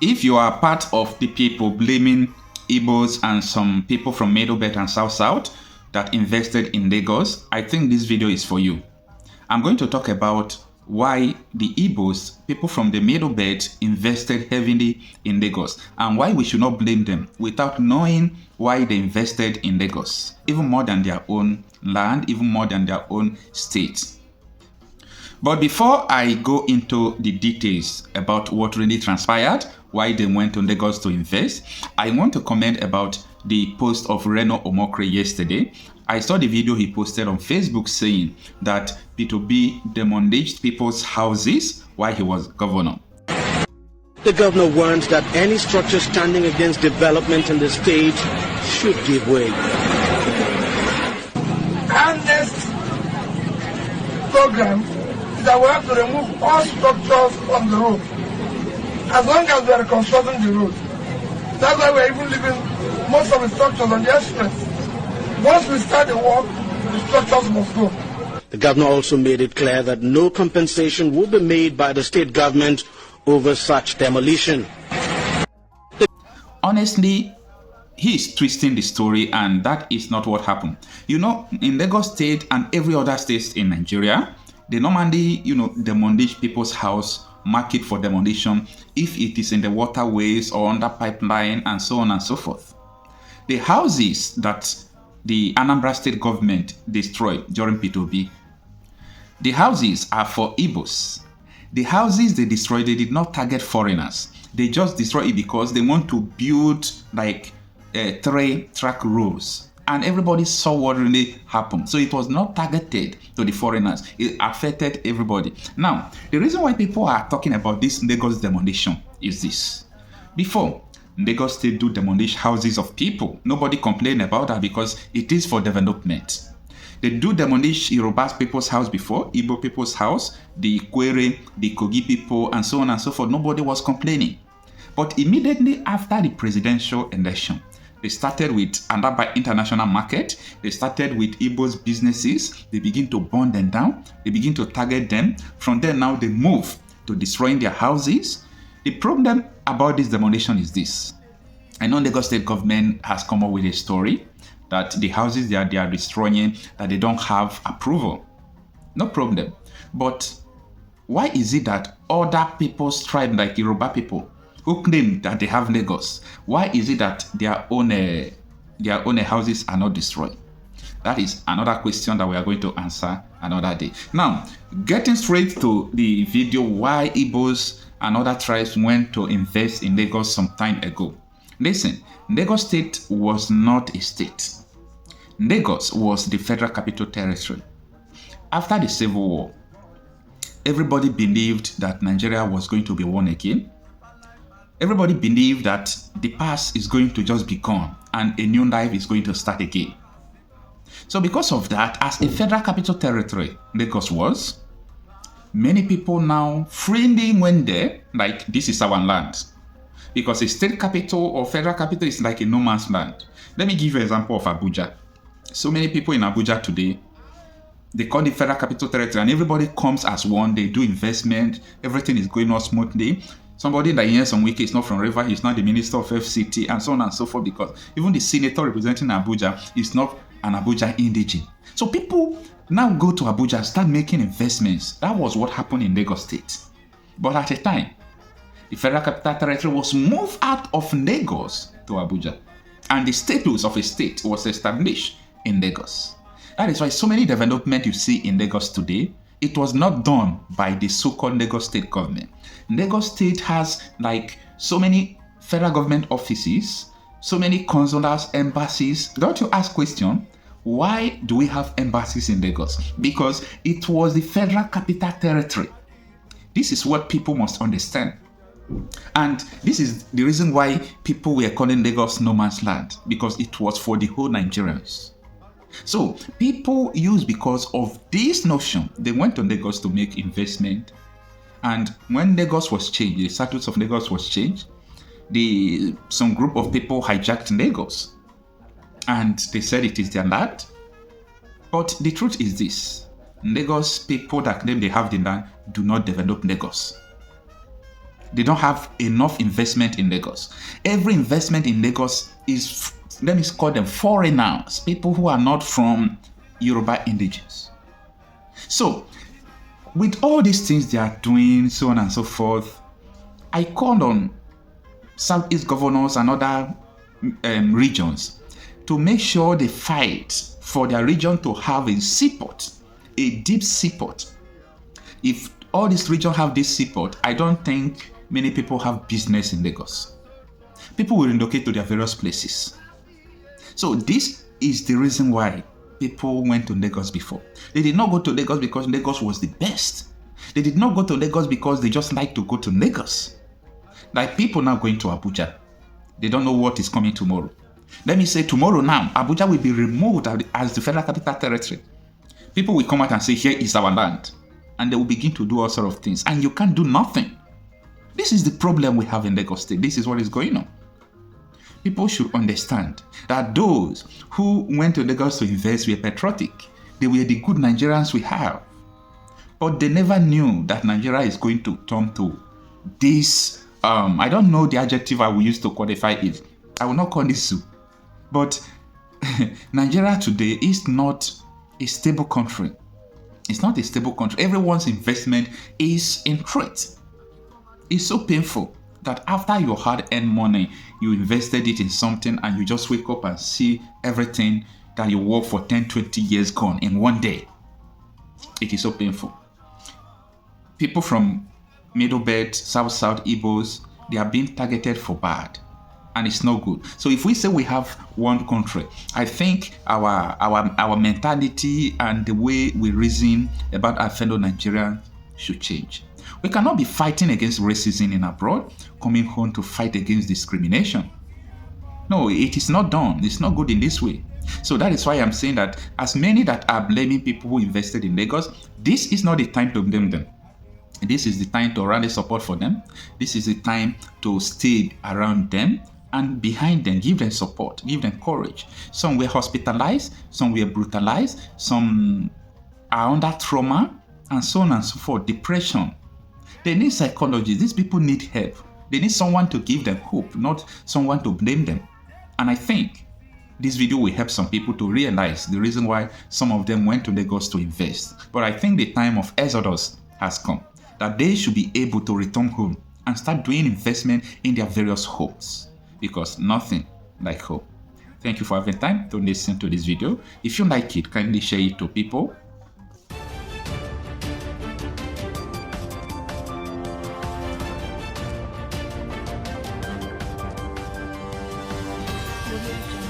If you are part of the people blaming Igbos and some people from Middle Belt and South South that invested in Lagos, I think this video is for you. I'm going to talk about why the Igbos, people from the Middle Belt, invested heavily in Lagos and why we should not blame them without knowing why they invested in Lagos, even more than their own land, even more than their own state. But before I go into the details about what really transpired, why they went to Lagos to invest, I want to comment about the post of Reno Omokri yesterday. I saw the video he posted on Facebook saying that Peter Obi demolished people's houses while he was governor. The governor warns that any structure standing against development in the state should give way. Our next program is that we have to remove all structures from the road as long as we are reconstructing the road. That's why we're even leaving most of the structures on the express. Once we start the work, the structures must go. The governor also made it clear that no compensation will be made by the state government over such demolition. Honestly, he is twisting the story, and that is not what happened. You know, in Lagos State and every other state in Nigeria, they normally, demolish people's house, mark it for demolition if it is in the waterways or under pipeline and so on and so forth. The houses that the Anambra State government destroyed during Peter Obi, the houses are for Igbos. The houses they destroyed, they did not target foreigners. They just destroyed it because they want to build like 3-track roads. And everybody saw what really happened. So it was not targeted to the foreigners. It affected everybody. Now, the reason why people are talking about this Lagos demolition is this. Before, Lagos State do demolish houses of people. Nobody complained about that because it is for development. They do demolish Yoruba people's house before, Igbo people's house, the Kwere, the Kogi people, and so on and so forth. Nobody was complaining. But immediately after the presidential election, they started with Andaba International Market. They started with Igbo's businesses. They begin to burn them down. They begin to target them. From there now they move to destroying their houses. The problem about this demolition is this. I know Lagos State government has come up with a story that the houses that they are destroying, that they don't have approval. No problem. But why is it that other people's tribe, like Yoruba people, who claim that they have Lagos, why is it that their own houses are not destroyed? That is another question that we are going to answer another day. Now, getting straight to the video, why Igbos and other tribes went to invest in Lagos some time ago. Listen, Lagos State was not a state. Lagos was the Federal Capital Territory. After the Civil War, everybody believed that Nigeria was going to be won again. Everybody believed that the past is going to just be gone and a new life is going to start again. So because of that, as a Federal Capital Territory, Lagos was, many people now freely went there like this is our land. Because a state capital or federal capital is like a no man's land. Let me give you an example of Abuja. So many people in Abuja today, they call it Federal Capital Territory and everybody comes as one. They do investment. Everything is going on smoothly. Somebody that hears on Wiki is not from River, he's not the Minister of FCT, and so on and so forth, because even the senator representing Abuja is not an Abuja indigene. So people now go to Abuja and start making investments. That was what happened in Lagos State. But at a time, the Federal Capital Territory was moved out of Lagos to Abuja, and the status of a state was established in Lagos. That is why so many development you see in Lagos today, it was not done by the so-called Lagos State government. Lagos State has like so many federal government offices, so many consulates, embassies. Don't you ask question, why do we have embassies in Lagos? Because it was the Federal Capital Territory. This is what people must understand. And this is the reason why people were calling Lagos no man's land, because it was for the whole Nigerians. So people used because of this notion, they went to Lagos to make investment. And when Lagos was changed, the status of Lagos was changed, some group of people hijacked Lagos and they said it is their land. But the truth is this, Lagos people that claim they have the land do not develop Lagos. They don't have enough investment in Lagos. Every investment in Lagos is, let me call them foreigners, people who are not from Yoruba indigenes. So, with all these things they are doing, so on and so forth, I called on Southeast governors and other regions to make sure they fight for their region to have a seaport, a deep seaport. If all these regions have this seaport, I don't think many people have business in Lagos. People will relocate to their various places. So this is the reason why people went to Lagos before. They did not go to Lagos because Lagos was the best. They did not go to Lagos because they just like to go to Lagos. Like people now going to Abuja. They don't know what is coming tomorrow. Let me say tomorrow now, Abuja will be removed as the Federal Capital Territory. People will come out and say, here is our land. And they will begin to do all sorts of things. And you can't do nothing. This is the problem we have in Lagos State. This is what is going on. People should understand that those who went to Lagos to invest were patriotic. They were the good Nigerians we have. But they never knew that Nigeria is going to turn to this, I don't know the adjective I will use to qualify it. I will not call it soup. But Nigeria today is not a stable country. It's not a stable country. Everyone's investment is in threat. It's so painful that after your hard-earned money, you invested it in something and you just wake up and see everything that you worked for 10, 20 years gone in one day. It is so painful. People from Middle Belt, South Igbos, they are being targeted for bad. And it's not good. So if we say we have one country, I think our mentality and the way we reason about our fellow Nigerians should change. We cannot be fighting against racism in abroad, coming home to fight against discrimination. No, it is not done. It's not good in this way. So that is why I'm saying that as many that are blaming people who invested in Lagos, this is not the time to blame them. This is the time to rally support for them. This is the time to stay around them and behind them, give them support, give them courage. Some were hospitalized, some were brutalized, some are under trauma, and so on and so forth, depression. They need psychology. These people need help. They need someone to give them hope, not someone to blame them. And I think this video will help some people to realize the reason why some of them went to Lagos to invest. But I think the time of exodus has come, that they should be able to return home and start doing investment in their various hopes. Because nothing like hope. Thank you for having time to listen to this video. If you like it, kindly share it to people. Audio